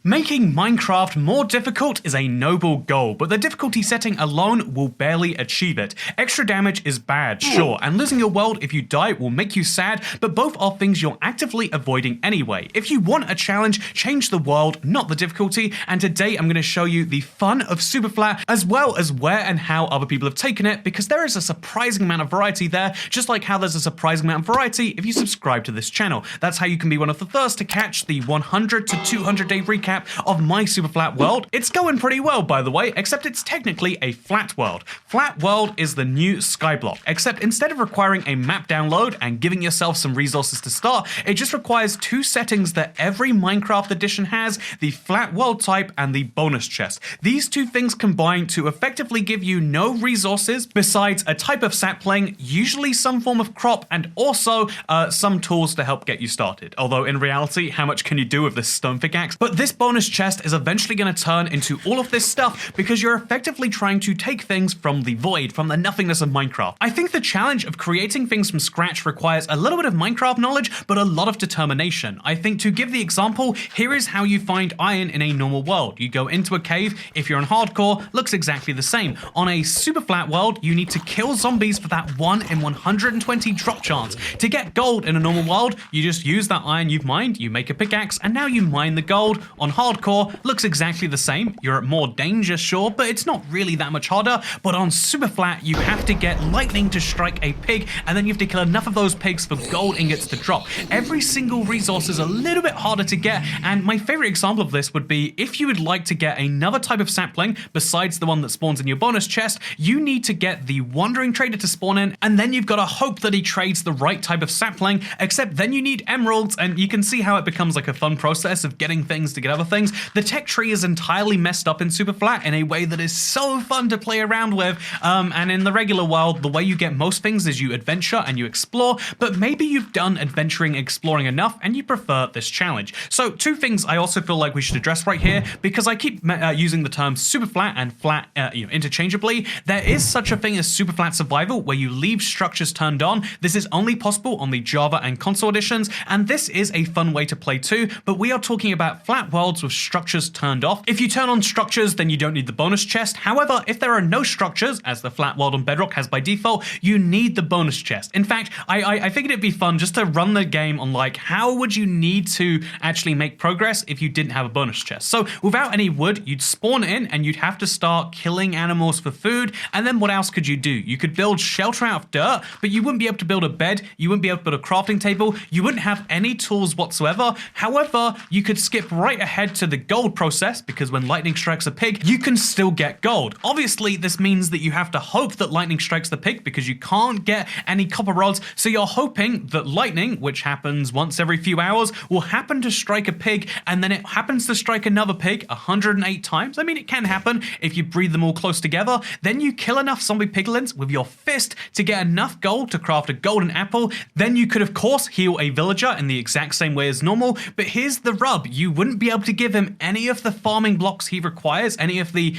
Making Minecraft more difficult is a noble goal, but the difficulty setting alone will barely achieve it. Extra damage is bad, sure, and losing your world if you die will make you sad, but both are things you're actively avoiding anyway. If you want a challenge, change the world, not the difficulty, and today I'm going to show you the fun of Superflat, as well as where and how other people have taken it, because there is a surprising amount of variety there, just like how there's a surprising amount of variety if you subscribe to this channel. That's how you can be one of the first to catch the 100 to 200 day recap of my Superflat world. It's going pretty well, by the way, except it's technically a flat world. Flat world is the new Skyblock, except instead of requiring a map download and giving yourself some resources to start, it just requires two settings that every Minecraft edition has: the flat world type and the bonus chest. These two things combine to effectively give you no resources besides a type of sapling, usually some form of crop, and also some tools to help get you started. Although in reality, how much can you do with this stone pickaxe? But this bonus chest is eventually going to turn into all of this stuff because you're effectively trying to take things from the void, from the nothingness of Minecraft. I think the challenge of creating things from scratch requires a little bit of Minecraft knowledge, but a lot of determination. I think, to give the example, here is how you find iron in a normal world. You go into a cave. If you're on hardcore, looks exactly the same. On a super flat world, you need to kill zombies for that 1 in 120 drop chance. To get gold in a normal world, you just use that iron you've mined, you make a pickaxe, and now you mine the gold. On hardcore, looks exactly the same. You're at more danger, sure, but it's not really that much harder. But on Superflat, you have to get lightning to strike a pig, and then you have to kill enough of those pigs for gold ingots to drop. Every single resource is a little bit harder to get, and my favorite example of this would be if you would like to get another type of sapling besides the one that spawns in your bonus chest, you need to get the wandering trader to spawn in, and then you've got to hope that he trades the right type of sapling, except then you need emeralds, and you can see how it becomes like a fun process of getting things to get other things. The tech tree is entirely messed up in Superflat in a way that is so fun to play around with, and in the regular world, the way you get most things is you adventure and you explore, but maybe you've done adventuring, exploring enough, and you prefer this challenge. So two things I also feel like we should address right here, because I keep using the terms Superflat and flat interchangeably. There is such a thing as Superflat survival, where you leave structures turned on. This is only possible on the Java and console editions, and this is a fun way to play too, but we are talking about flat worlds with structures turned off. If you turn on structures, then you don't need the bonus chest. However, if there are no structures, as the flat world on Bedrock has by default, you need the bonus chest. In fact, I figured it'd be fun just to run the game on like, how would you need to actually make progress if you didn't have a bonus chest? So without any wood, you'd spawn in and you'd have to start killing animals for food, and then what else could you do? You could build shelter out of dirt, but you wouldn't be able to build a bed, you wouldn't be able to build a crafting table, you wouldn't have any tools whatsoever. However, you could skip right ahead to the gold process, because when lightning strikes a pig, you can still get gold. Obviously, this means that you have to hope that lightning strikes the pig because you can't get any copper rods, so you're hoping that lightning, which happens once every few hours, will happen to strike a pig, and then it happens to strike another pig 108 times. I mean, it can happen if you breed them all close together. Then you kill enough zombie piglins with your fist to get enough gold to craft a golden apple. Then you could, of course, heal a villager in the exact same way as normal, but here's the rub. You wouldn't be able to give him any of the farming blocks he requires, any of the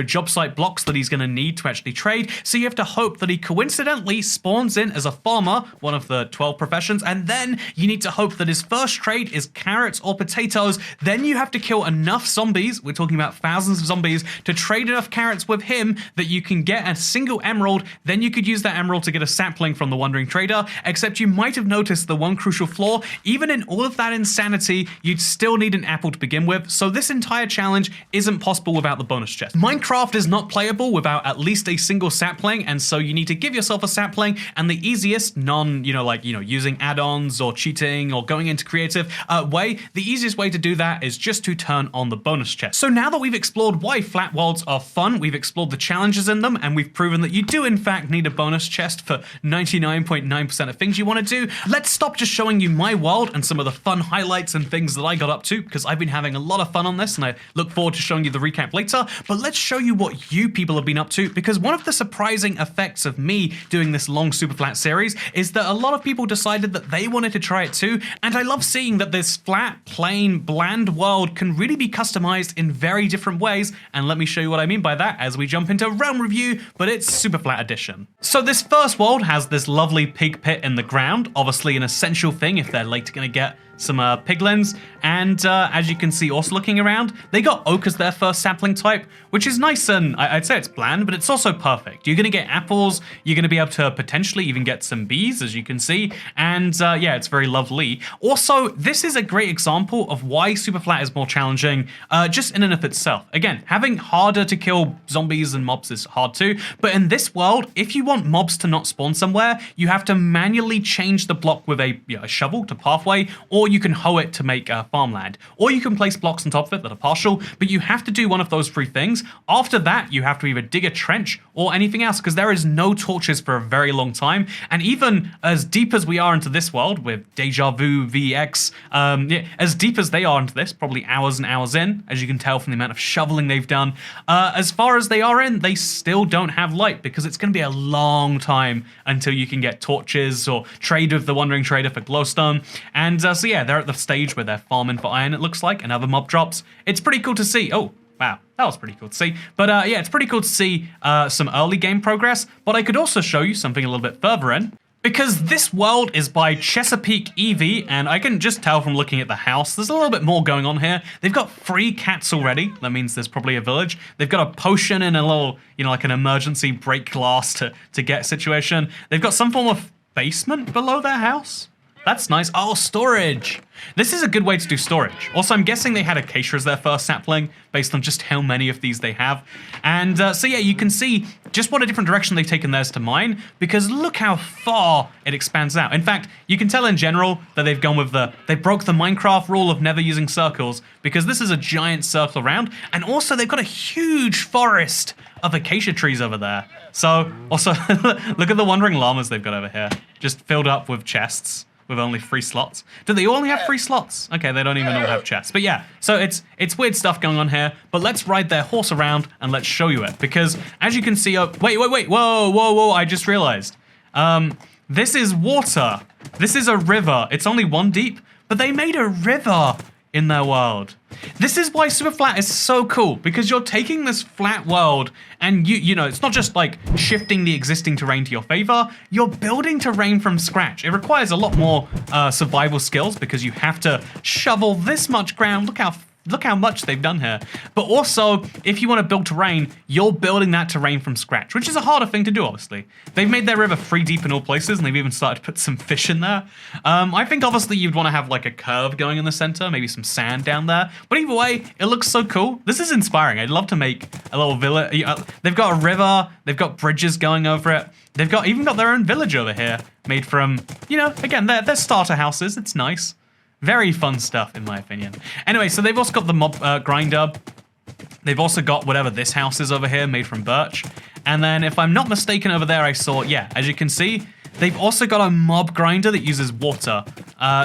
job site blocks that he's going to need to actually trade, so you have to hope that he coincidentally spawns in as a farmer, one of the 12 professions, and then you need to hope that his first trade is carrots or potatoes. Then you have to kill enough zombies, we're talking about thousands of zombies, to trade enough carrots with him that you can get a single emerald. Then you could use that emerald to get a sapling from the wandering trader, except you might have noticed the one crucial flaw: even in all of that insanity, you'd still need an apple to begin with, so this entire challenge isn't possible without the bonus chest. Minecraft is not playable without at least a single sapling, and so you need to give yourself a sapling, and the easiest using add-ons or cheating or going into creative way, the easiest way to do that is just to turn on the bonus chest. So now that we've explored why flat worlds are fun, we've explored the challenges in them, and we've proven that you do in fact need a bonus chest for 99.9% of things you want to do, let's stop just showing you my world and some of the fun highlights and things that I got up to, because I've been having a lot of fun on this and I look forward to showing you the recap later, but let's show you what you people have been up to, because one of the surprising effects of me doing this long Superflat series is that a lot of people decided that they wanted to try it too, and I love seeing that this flat, plain, bland world can really be customized in very different ways, and let me show you what I mean by that as we jump into Realm Review, but it's Superflat edition. So this first world has this lovely pig pit in the ground, obviously an essential thing if they're later going to get some piglins, and as you can see, also looking around, they got oak as their first sapling type, which is nice, and I'd say it's bland, but it's also perfect. You're gonna get apples, you're gonna be able to potentially even get some bees, as you can see, and yeah, it's very lovely. Also, this is a great example of why Superflat is more challenging, just in and of itself. Again, having harder to kill zombies and mobs is hard too, but in this world, if you want mobs to not spawn somewhere, you have to manually change the block with a shovel to pathway, or you can hoe it to make farmland, or you can place blocks on top of it that are partial, but you have to do one of those three things. After that, you have to either dig a trench or anything else, because there is no torches for a very long time, and even as deep as we are into this world with Deja Vu VX, yeah, as deep as they are into this, probably hours and hours in, as you can tell from the amount of shoveling they've done, as far as they are in, they still don't have light, because it's going to be a long time until you can get torches or trade with the Wandering Trader for glowstone. And so yeah, they're at the stage where they're farming for iron, it looks like, and other mob drops. It's pretty cool to see. Oh, wow, that was pretty cool to see. But yeah, it's pretty cool to see some early game progress, but I could also show you something a little bit further in, because this world is by Chesapeake EV, and I can just tell from looking at the house, there's a little bit more going on here. They've got 3 cats already. That means there's probably a village. They've got a potion and a little, like an emergency break glass to get situation. They've got some form of basement below their house. That's nice. Oh, storage. This is a good way to do storage. Also, I'm guessing they had acacia as their first sapling based on just how many of these they have. And so yeah, you can see just what a different direction they've taken theirs to mine, because look how far it expands out. In fact, you can tell in general that they've gone with they broke the Minecraft rule of never using circles, because this is a giant circle around, and also they've got a huge forest of acacia trees over there. So also, look at the wandering llamas they've got over here, just filled up with chests. With only 3 slots. Do they only have 3 slots? Okay, they don't even all have chests. But yeah, so it's weird stuff going on here, but let's ride their horse around and let's show you it. Because as you can see, wait, whoa, I just realized. This is water. This is a river. It's only 1 deep, but they made a river in their world. This is why Superflat is so cool, because you're taking this flat world and you know, it's not just like shifting the existing terrain to your favor, you're building terrain from scratch. It requires a lot more survival skills, because you have to shovel this much ground. Look how much they've done here. But also, if you want to build terrain, you're building that terrain from scratch, which is a harder thing to do, obviously. They've made their river 3 deep in all places, and they've even started to put some fish in there. I think, obviously, you'd want to have, like, a curve going in the center, maybe some sand down there. But either way, it looks so cool. This is inspiring. I'd love to make a little village. They've got a river. They've got bridges going over it. They've even got their own village over here, made from, again, they're starter houses. It's nice. Very fun stuff, in my opinion. Anyway, so they've also got the mob grinder. They've also got whatever this house is over here, made from birch. And then, if I'm not mistaken, over there I saw, yeah, as you can see, they've also got a mob grinder that uses water.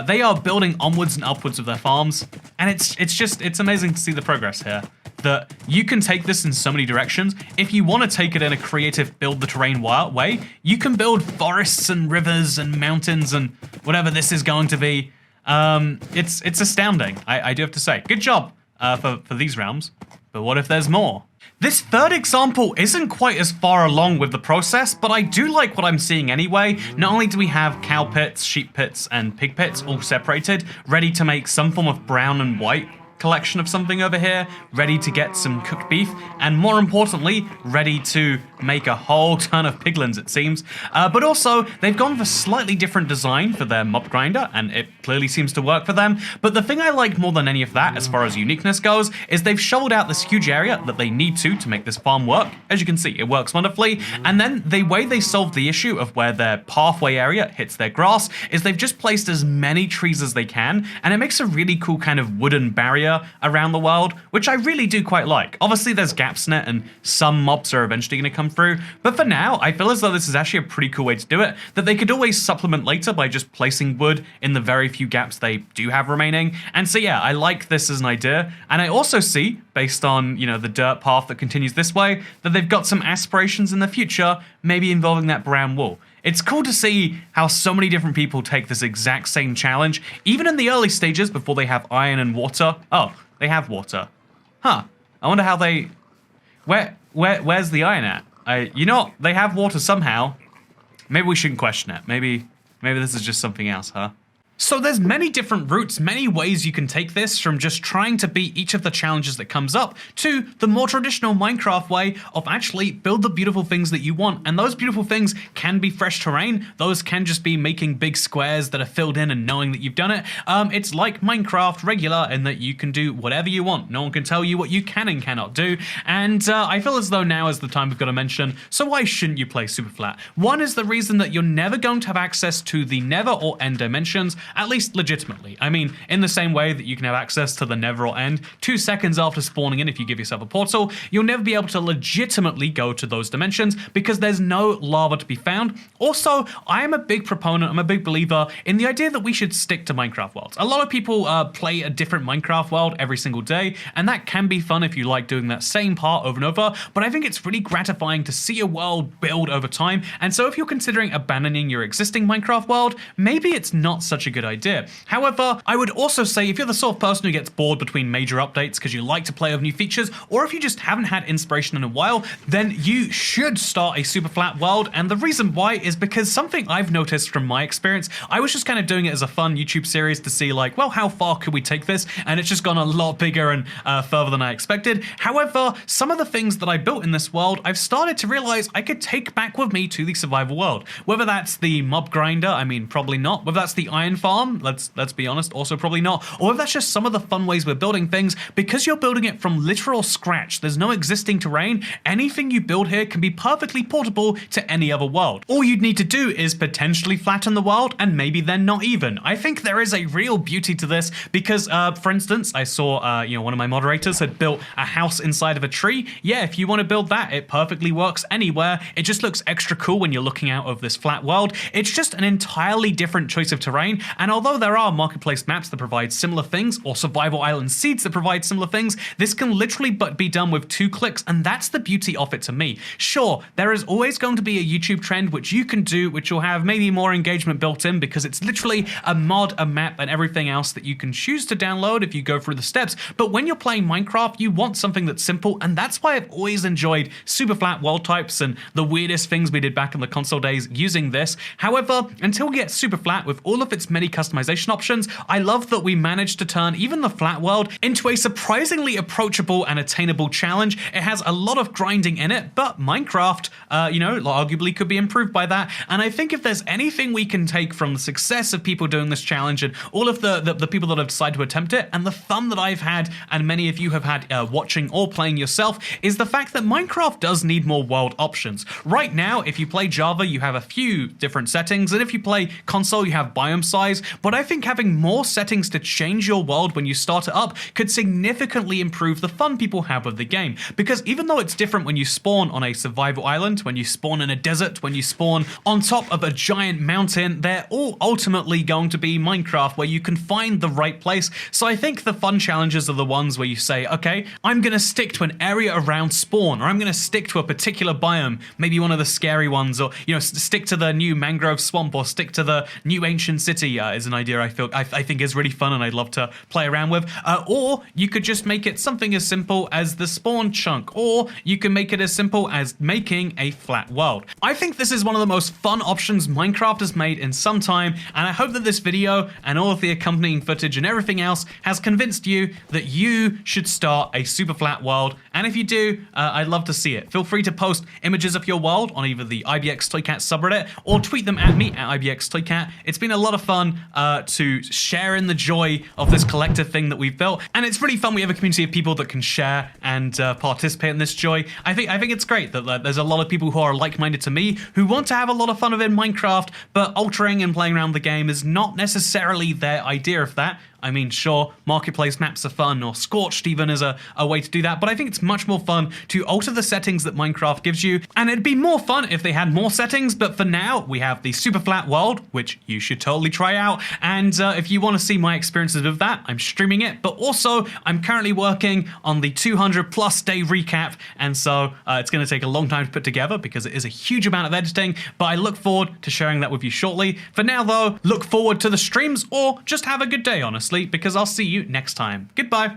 They are building onwards and upwards of their farms. And it's amazing to see the progress here. That you can take this in so many directions. If you want to take it in a creative build the terrain way, you can build forests and rivers and mountains and whatever this is going to be. It's astounding, I do have to say. Good job for these realms, but what if there's more? This third example isn't quite as far along with the process, but I do like what I'm seeing anyway. Not only do we have cow pits, sheep pits, and pig pits all separated, ready to make some form of brown and white collection of something over here, ready to get some cooked beef, and more importantly, ready to make a whole ton of piglins, it seems. But also, they've gone for slightly different design for their mob grinder, and it clearly seems to work for them. But the thing I like more than any of that, as far as uniqueness goes, is they've shoveled out this huge area that they need to make this farm work. As you can see, it works wonderfully. And then the way they solved the issue of where their pathway area hits their grass is they've just placed as many trees as they can, and it makes a really cool kind of wooden barrier around the world, which I really do quite like. Obviously, there's gaps in it, and some mobs are eventually going to come through, but for now, I feel as though this is actually a pretty cool way to do it, that they could always supplement later by just placing wood in the very few gaps they do have remaining. And so yeah, I like this as an idea, and I also see, based on, the dirt path that continues this way, that they've got some aspirations in the future, maybe involving that brown wool. It's cool to see how so many different people take this exact same challenge, even in the early stages before they have iron and water. Oh, they have water. Huh. I wonder how they... Where's the iron at? They have water somehow. Maybe we shouldn't question it. Maybe this is just something else, huh? So there's many different routes, many ways you can take this, from just trying to beat each of the challenges that comes up to the more traditional Minecraft way of actually build the beautiful things that you want. And those beautiful things can be fresh terrain. Those can just be making big squares that are filled in and knowing that you've done it. It's like Minecraft regular in that you can do whatever you want. No one can tell you what you can and cannot do. And I feel as though now is the time we've got to mention, so why shouldn't you play Superflat? One is the reason that you're never going to have access to the Nether or End dimensions, at least legitimately. I mean, in the same way that you can have access to the Nether or End 2 seconds after spawning in if you give yourself a portal, you'll never be able to legitimately go to those dimensions because there's no lava to be found. Also, I am a big proponent, I'm a big believer in the idea that we should stick to Minecraft worlds. A lot of people play a different Minecraft world every single day, and that can be fun if you like doing that same part over and over, but I think it's really gratifying to see a world build over time, and so if you're considering abandoning your existing Minecraft world, maybe it's not such a good idea. However, I would also say if you're the sort of person who gets bored between major updates because you like to play with new features, or if you just haven't had inspiration in a while, then you should start a Superflat world. And the reason why is because something I've noticed from my experience, I was just kind of doing it as a fun YouTube series to see like, well, how far could we take this? And it's just gone a lot bigger and further than I expected. However, some of the things that I built in this world, I've started to realize I could take back with me to the survival world. Whether that's the mob grinder, I mean, probably not. Whether that's the iron farm, let's be honest, also probably not. Or if that's just some of the fun ways we're building things, because you're building it from literal scratch, there's no existing terrain, anything you build here can be perfectly portable to any other world. All you'd need to do is potentially flatten the world, and maybe then not even. I think there is a real beauty to this because, for instance, I saw, one of my moderators had built a house inside of a tree. Yeah, if you want to build that, it perfectly works anywhere. It just looks extra cool when you're looking out of this flat world. It's just an entirely different choice of terrain, and although there are marketplace maps that provide similar things, or survival island seeds that provide similar things, this can literally but be done with 2 clicks, and that's the beauty of it to me. Sure, there is always going to be a YouTube trend which you can do, which will have maybe more engagement built in because it's literally a mod, a map, and everything else that you can choose to download if you go through the steps. But when you're playing Minecraft, you want something that's simple, and that's why I've always enjoyed Superflat world types and the weirdest things we did back in the console days using this. However, until we get Superflat with all of its many customization options, I love that we managed to turn even the flat world into a surprisingly approachable and attainable challenge. It has a lot of grinding in it, but Minecraft, arguably could be improved by that. And I think if there's anything we can take from the success of people doing this challenge and all of the people that have decided to attempt it, and the fun that I've had and many of you have had watching or playing yourself, is the fact that Minecraft does need more world options. Right now, if you play Java, you have a few different settings, and if you play console, you have biome size, but I think having more settings to change your world when you start it up could significantly improve the fun people have with the game. Because even though it's different when you spawn on a survival island, when you spawn in a desert, when you spawn on top of a giant mountain, they're all ultimately going to be Minecraft where you can find the right place. So I think the fun challenges are the ones where you say, okay, I'm going to stick to an area around spawn, or I'm going to stick to a particular biome, maybe one of the scary ones, or stick to the new mangrove swamp, or stick to the new ancient city is an idea I think is really fun and I'd love to play around with. Or you could just make it something as simple as the spawn chunk, or you can make it as simple as making a flat world. I think this is one of the most fun options Minecraft has made in some time, and I hope that this video and all of the accompanying footage and everything else has convinced you that you should start a Superflat world. And if you do, I'd love to see it. Feel free to post images of your world on either the IBX Toycat subreddit or tweet them at me at IBX Toycat. It's been a lot of fun to share in the joy of this collective thing that we've built, and it's really fun. We have a community of people that can share and participate in this joy. I think it's great that there's a lot of people who are like-minded to me who want to have a lot of fun within Minecraft, but altering and playing around the game is not necessarily their idea of that. I mean, sure, marketplace maps are fun, or Scorched even is a way to do that, but I think it's much more fun to alter the settings that Minecraft gives you, and it'd be more fun if they had more settings, but for now, we have the Superflat world, which you should totally try out, and if you want to see my experiences with that, I'm streaming it, but also, I'm currently working on the 200+ day recap, and so it's going to take a long time to put together, because it is a huge amount of editing, but I look forward to sharing that with you shortly. For now, though, look forward to the streams, or just have a good day, honestly, because I'll see you next time. Goodbye.